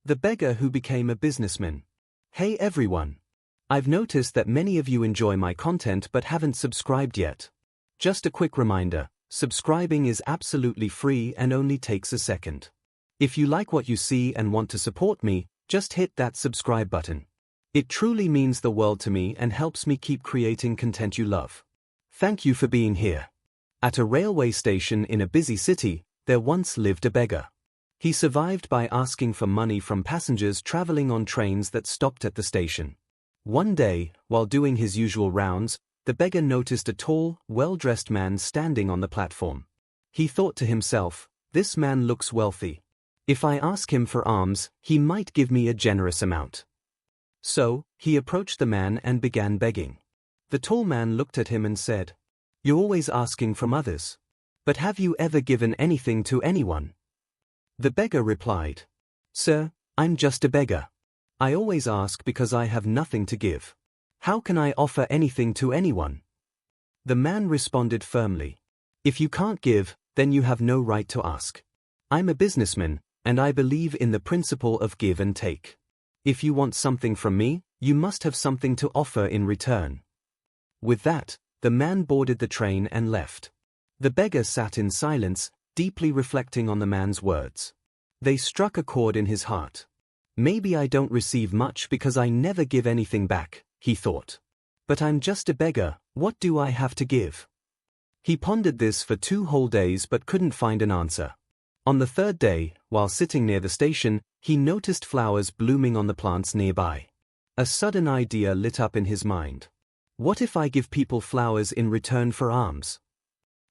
The beggar who became a businessman. Hey everyone! I've noticed that many of you enjoy my content but haven't subscribed yet. Just a quick reminder, subscribing is absolutely free and only takes a second. If you like what you see and want to support me, just hit that subscribe button. It truly means the world to me and helps me keep creating content you love. Thank you for being here. At a railway station in a busy city, there once lived a beggar. He survived by asking for money from passengers traveling on trains that stopped at the station. One day, while doing his usual rounds, the beggar noticed a tall, well-dressed man standing on the platform. He thought to himself, "This man looks wealthy. If I ask him for alms, he might give me a generous amount." So, he approached the man and began begging. The tall man looked at him and said, "You're always asking from others. But have you ever given anything to anyone?" The beggar replied, "Sir, I'm just a beggar. I always ask because I have nothing to give. How can I offer anything to anyone?" The man responded firmly, "If you can't give, then you have no right to ask. I'm a businessman, and I believe in the principle of give and take. If you want something from me, you must have something to offer in return." With that, the man boarded the train and left. The beggar sat in silence, deeply reflecting on the man's words. They struck a chord in his heart. Maybe I don't receive much because I never give anything back, he thought. But I'm just a beggar, what do I have to give? He pondered this for 2 whole days but couldn't find an answer. On the 3rd day, while sitting near the station, he noticed flowers blooming on the plants nearby. A sudden idea lit up in his mind. What if I give people flowers in return for alms?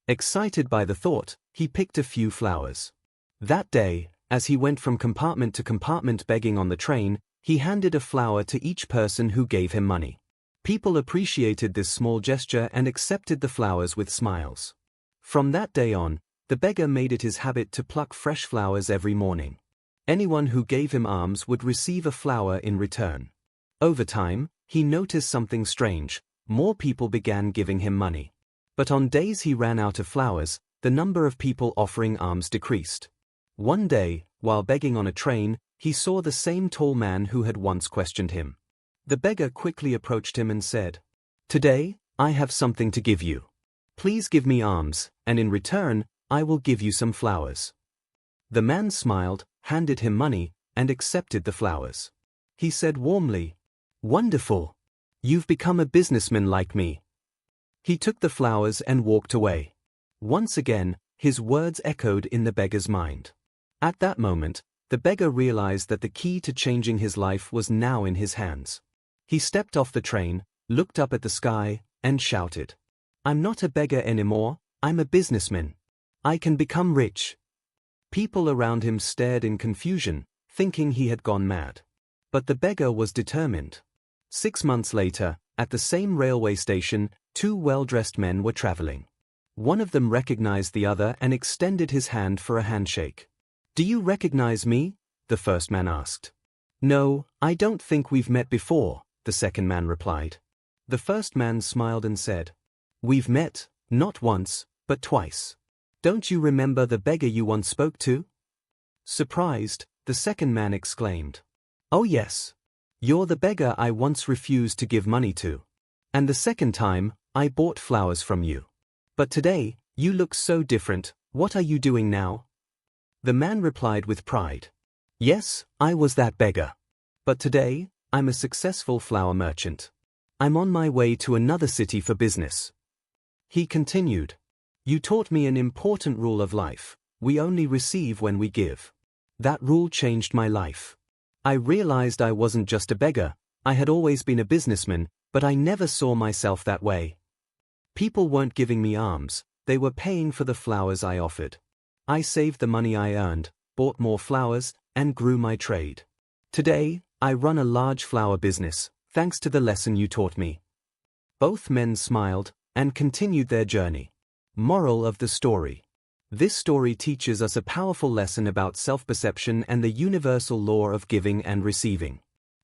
Excited by the thought, he picked a few flowers. That day, as he went from compartment to compartment begging on the train, he handed a flower to each person who gave him money. People appreciated this small gesture and accepted the flowers with smiles. From that day on, the beggar made it his habit to pluck fresh flowers every morning. Anyone who gave him alms would receive a flower in return. Over time, he noticed something strange. More people began giving him money. But on days he ran out of flowers, the number of people offering alms decreased. One day, while begging on a train, he saw the same tall man who had once questioned him. The beggar quickly approached him and said, "Today, I have something to give you. Please give me alms, and in return, I will give you some flowers." The man smiled, handed him money, and accepted the flowers. He said warmly, "Wonderful! You've become a businessman like me." He took the flowers and walked away. Once again, his words echoed in the beggar's mind. At that moment, the beggar realized that the key to changing his life was now in his hands. He stepped off the train, looked up at the sky, and shouted, "I'm not a beggar anymore, I'm a businessman. I can become rich." People around him stared in confusion, thinking he had gone mad. But the beggar was determined. 6 months later, at the same railway station, 2 well-dressed men were traveling. One of them recognized the other and extended his hand for a handshake. "Do you recognize me?" the first man asked. "No, I don't think we've met before," the second man replied. The first man smiled and said, "We've met, not once, but twice. Don't you remember the beggar you once spoke to?" Surprised, the second man exclaimed, "Oh yes. You're the beggar I once refused to give money to. And the second time, I bought flowers from you. But today, you look so different, what are you doing now?" The man replied with pride, "Yes, I was that beggar. But today, I'm a successful flower merchant. I'm on my way to another city for business." He continued, "You taught me an important rule of life. We only receive when we give. That rule changed my life. I realized I wasn't just a beggar, I had always been a businessman, but I never saw myself that way. People weren't giving me alms, they were paying for the flowers I offered. I saved the money I earned, bought more flowers, and grew my trade. Today, I run a large flower business, thanks to the lesson you taught me." Both men smiled and continued their journey. Moral of the story. This story teaches us a powerful lesson about self-perception and the universal law of giving and receiving.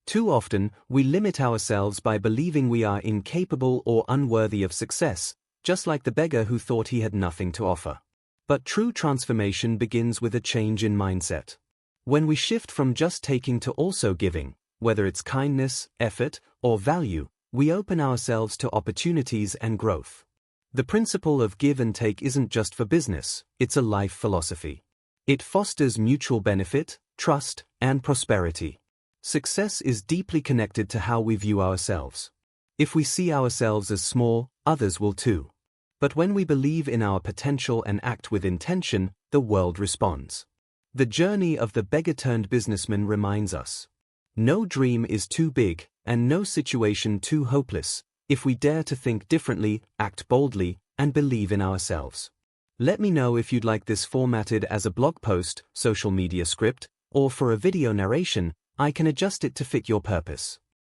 Too often, we limit ourselves by believing we are incapable or unworthy of success, just like the beggar who thought he had nothing to offer. But true transformation begins with a change in mindset. When we shift from just taking to also giving, whether it's kindness, effort, or value, we open ourselves to opportunities and growth. The principle of give and take isn't just for business, it's a life philosophy. It fosters mutual benefit, trust, and prosperity. Success is deeply connected to how we view ourselves. If we see ourselves as small, others will too. But when we believe in our potential and act with intention, the world responds. The journey of the beggar-turned-businessman reminds us. No dream is too big, and no situation too hopeless, if we dare to think differently, act boldly, and believe in ourselves. Let me know if you'd like this formatted as a blog post, social media script, or for a video narration. I can adjust it to fit your purpose.